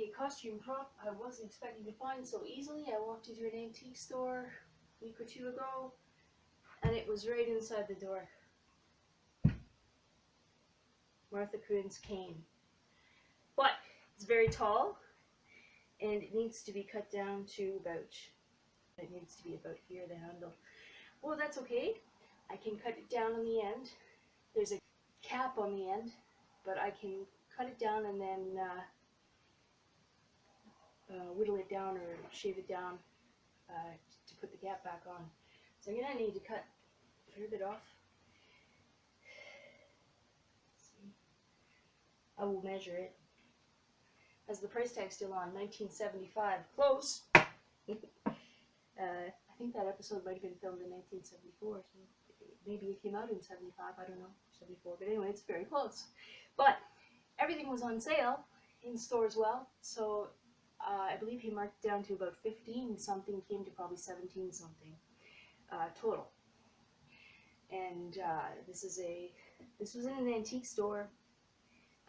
a costume prop I wasn't expecting to find so easily. I walked into an antique store a week or two ago, and it was right inside the door. Martha Corinne's cane. But it's very tall, and it needs to be cut down to about, here, the handle. Well, that's okay. I can cut it down on the end. There's a cap on the end, but I can cut it down and then whittle it down or shave it down to put the cap back on. So I'm going to need to cut a fair bit off. I will measure it. Has the price tag still on? $19.75. Close! I think that episode might have been filmed in 1974, so maybe it came out in 75, I don't know, 74, but anyway, it's very close. But everything was on sale in store as well, so I believe he marked it down to about 15 something, came to probably 17 something total. And this was in an antique store.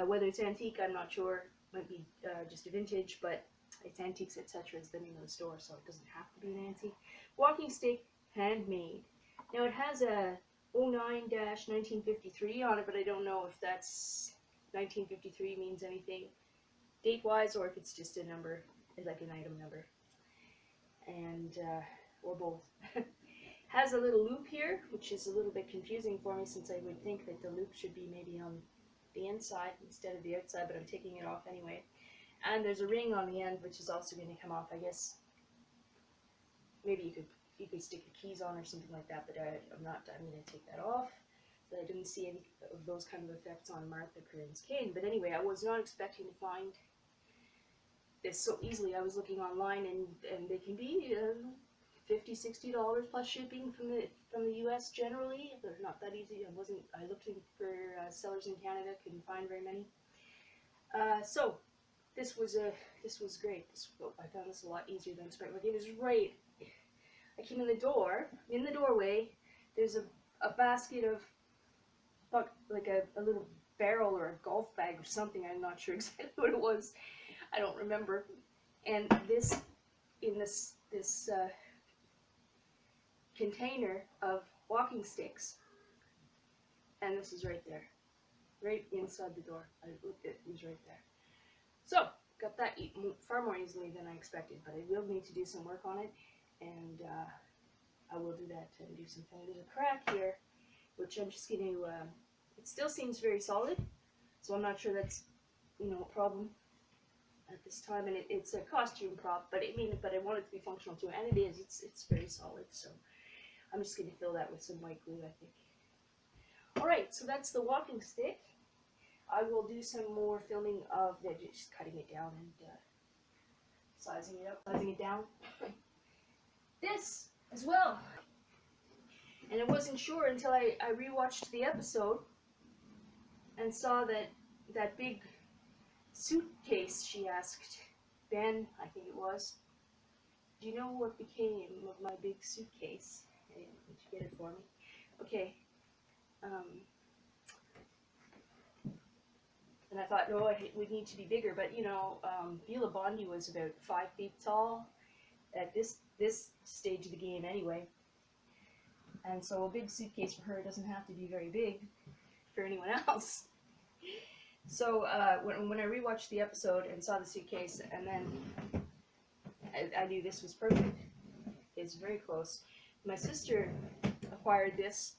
Whether it's antique, I'm not sure. Might be just a vintage, but it's Antiques Etc. is the name of the store, so it doesn't have to be an antique. Walking stick, handmade. Now it has a 09-1953 on it, but I don't know if that's 1953 means anything date-wise, or if it's just a number, like an item number, and or both. Has a little loop here, which is a little bit confusing for me, since I would think that the loop should be maybe on the inside instead of the outside, but I'm taking it off anyway. And there's a ring on the end, which is also going to come off. I guess maybe you could stick your keys on or something like that, but I'm going to take that off. So I didn't see any of those kind of effects on Martha Corinne's cane. But anyway, I was not expecting to find this so easily. I was looking online, and they can be $50, $60 plus shipping from the U.S. generally. They're not that easy. I looked for sellers in Canada, couldn't find very many. So this was great. I found this a lot easier than expected. Like, it was right. I came in the doorway. There's a basket of like a little barrel or a golf bag or something. I'm not sure exactly what it was. I don't remember. And this container of walking sticks, and this is right there, right inside the door. I looked at it, was right there. So got that far more easily than I expected, but I will need to do some work on it, and I will do that and do some filling. There's a crack here, which I'm just going to. It still seems very solid, so I'm not sure that's a problem at this time, and it's a costume prop, but I want it to be functional too, and it is. It's very solid, so I'm just going to fill that with some white glue, I think. Alright, so that's the walking stick. I will do some more filming of just cutting it down and sizing it up, sizing it down. This as well. And I wasn't sure until I rewatched the episode and saw that big suitcase she asked Ben, I think it was. Do you know what became of my big suitcase? Would you get it for me? Okay. And I thought, no, it would need to be bigger, but Beulah Bondi was about 5 feet tall at this stage of the game anyway. And so a big suitcase for her doesn't have to be very big for anyone else. So when I rewatched the episode and saw the suitcase, and then I knew this was perfect. It's very close. My sister acquired this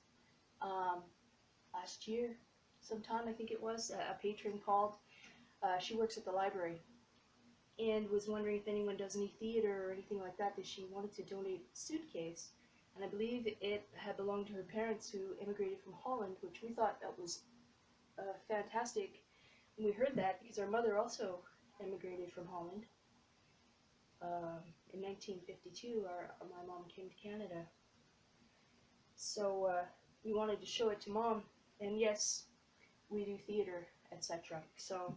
last year sometime, I think it was. A patron called. She works at the library and was wondering if anyone does any theater or anything like that, that she wanted to donate a suitcase. And I believe it had belonged to her parents who immigrated from Holland, which we thought that was fantastic. And we heard that because our mother also immigrated from Holland. In 1952, my mom came to Canada. So we wanted to show it to Mom, and yes, we do theater, etc. So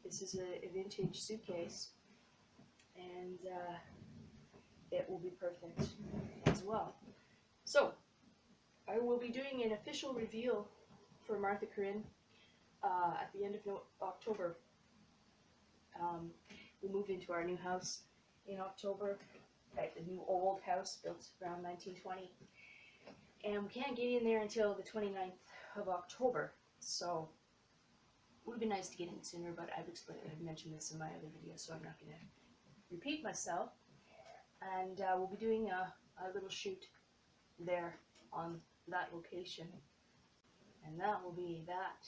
this is a vintage suitcase, and it will be perfect as well. So I will be doing an official reveal for Martha Corinne at the end of October. We'll move into our new house in October, at the new old house built around 1920. And we can't get in there until the 29th of October, so it would be nice to get in sooner, but I've mentioned this in my other video, so I'm not going to repeat myself. And we'll be doing a little shoot there on that location, and that will be that.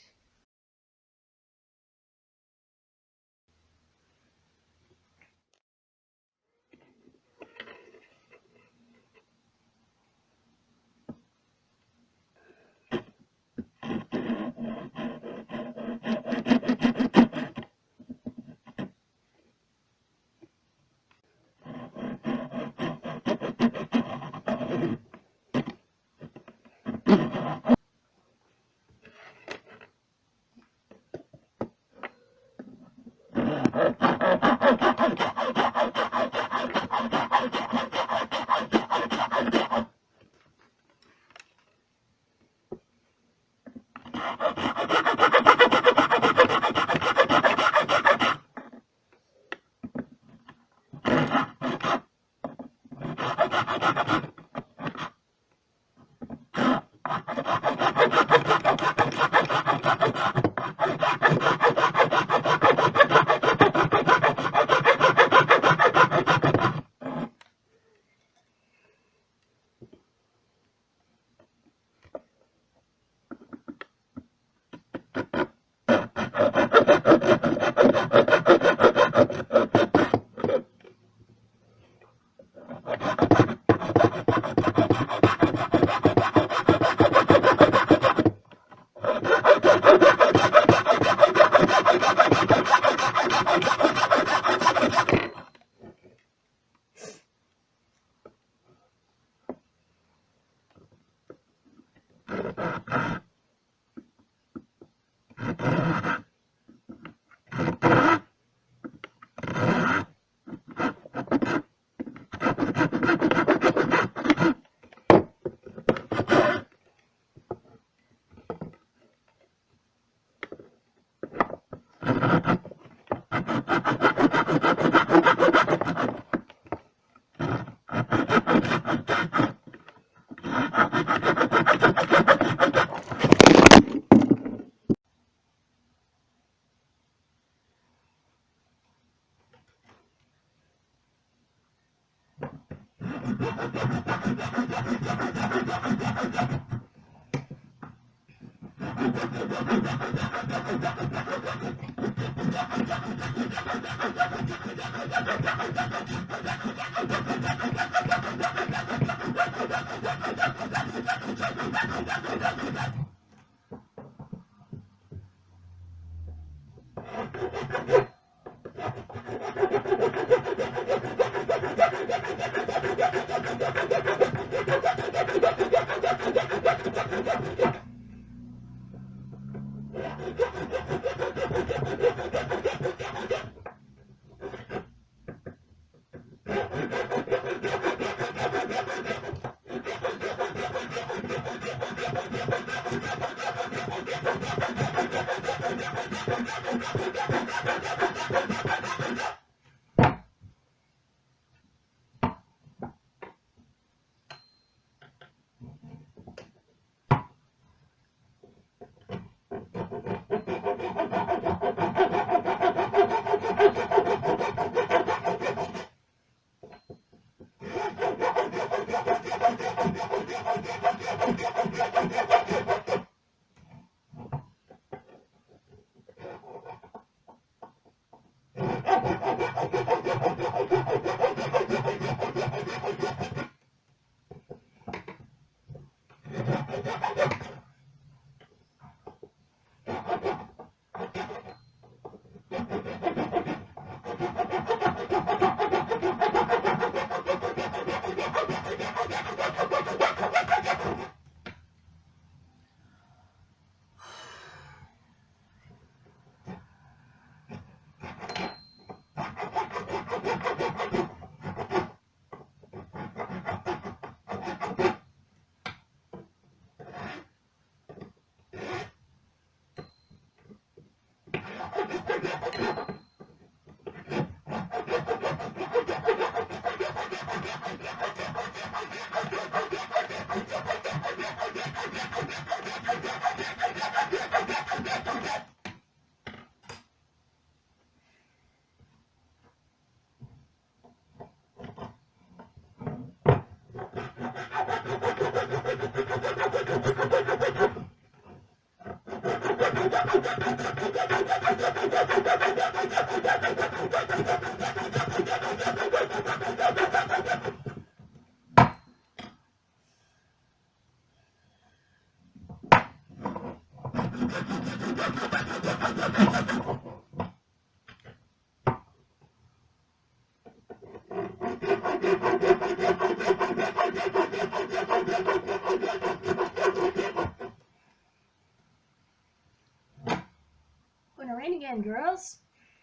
Gonna rain again, girls.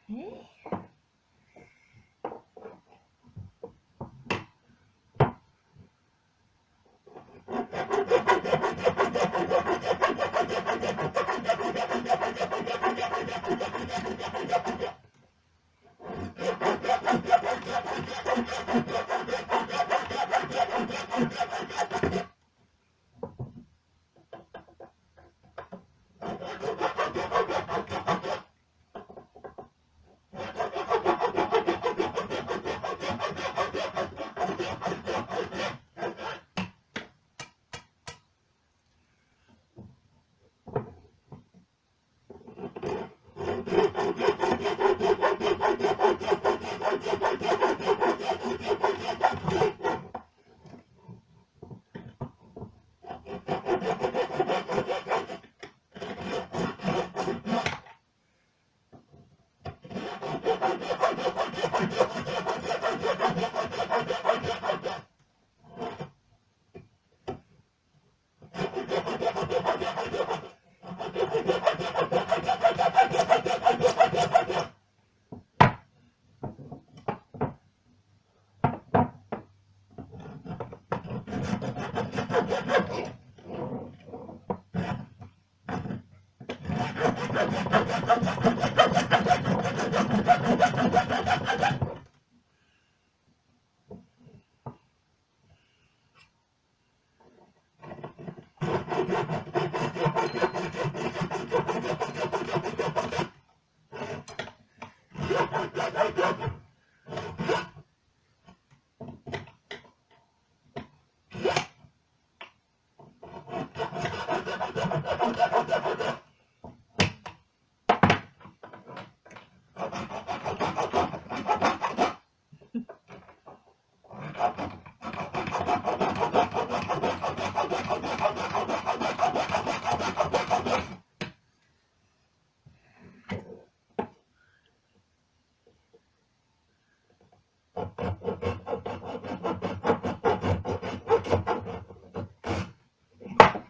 Hey.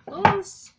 Close.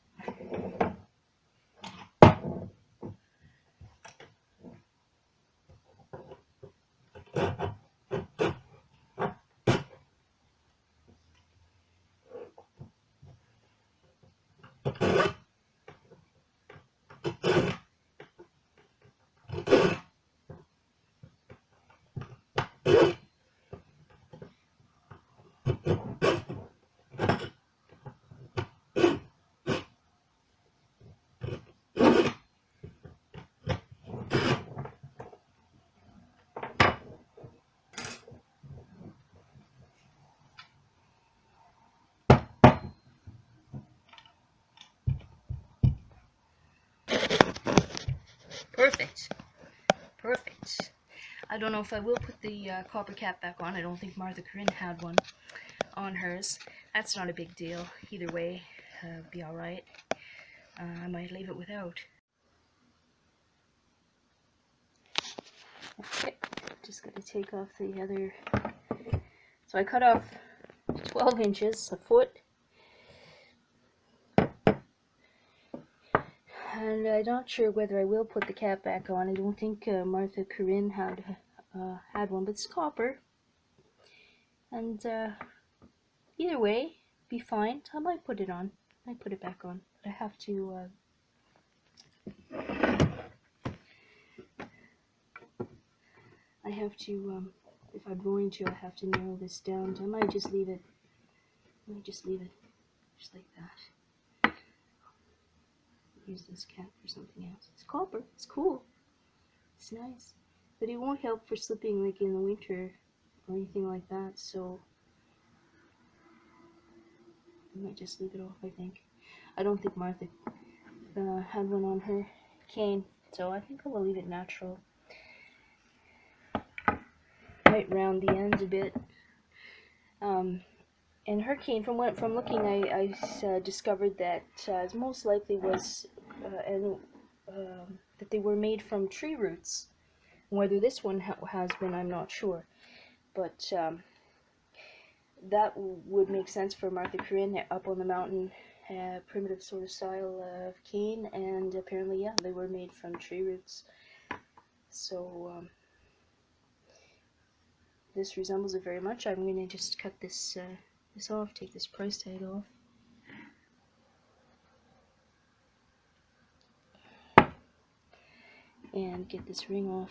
Perfect. Perfect. I don't know if I will put the copper cap back on. I don't think Martha Corinne had one on hers. That's not a big deal. Either way, be alright. I might leave it without. Okay, just got to take off the other. So I cut off 12 inches, a foot. And I'm not sure whether I will put the cap back on. I don't think Martha Corinne had one, but it's copper. And either way, be fine. I might put it on. I might put it back on. But I have to. If I'm going to, I have to narrow this down. I might just leave it. I might just leave it, just like that. Use this cap for something else. It's copper. It's cool. It's nice, but it won't help for slipping like in the winter or anything like that. So I might just leave it off, I think. I don't think Martha had one on her cane, so I think I will leave it natural. Might round the ends a bit. And her cane, from looking, I discovered that most likely was that they were made from tree roots. Whether this one has been, I'm not sure, but that would make sense for Martha Corinne up on the mountain, primitive sort of style of cane, and apparently, yeah, they were made from tree roots. So this resembles it very much. I'm going to just cut this off, take this price tag off. And get this ring off.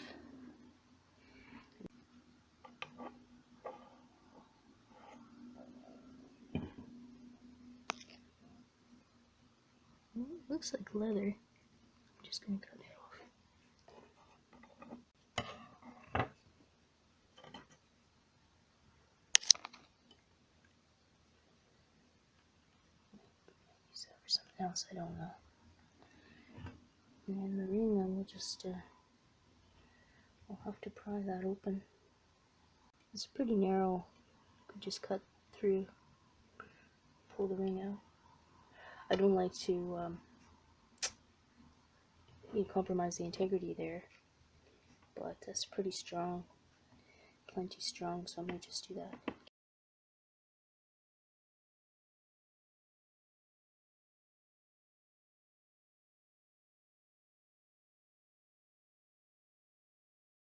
Well, it looks like leather. I'm just going to cut it off. Use that for something else, I don't know. And the ring, I will just, I'll have to pry that open. It's pretty narrow. Could just cut through, pull the ring out. I don't like to compromise the integrity there, but that's pretty strong, plenty strong, so I'm going to just do that.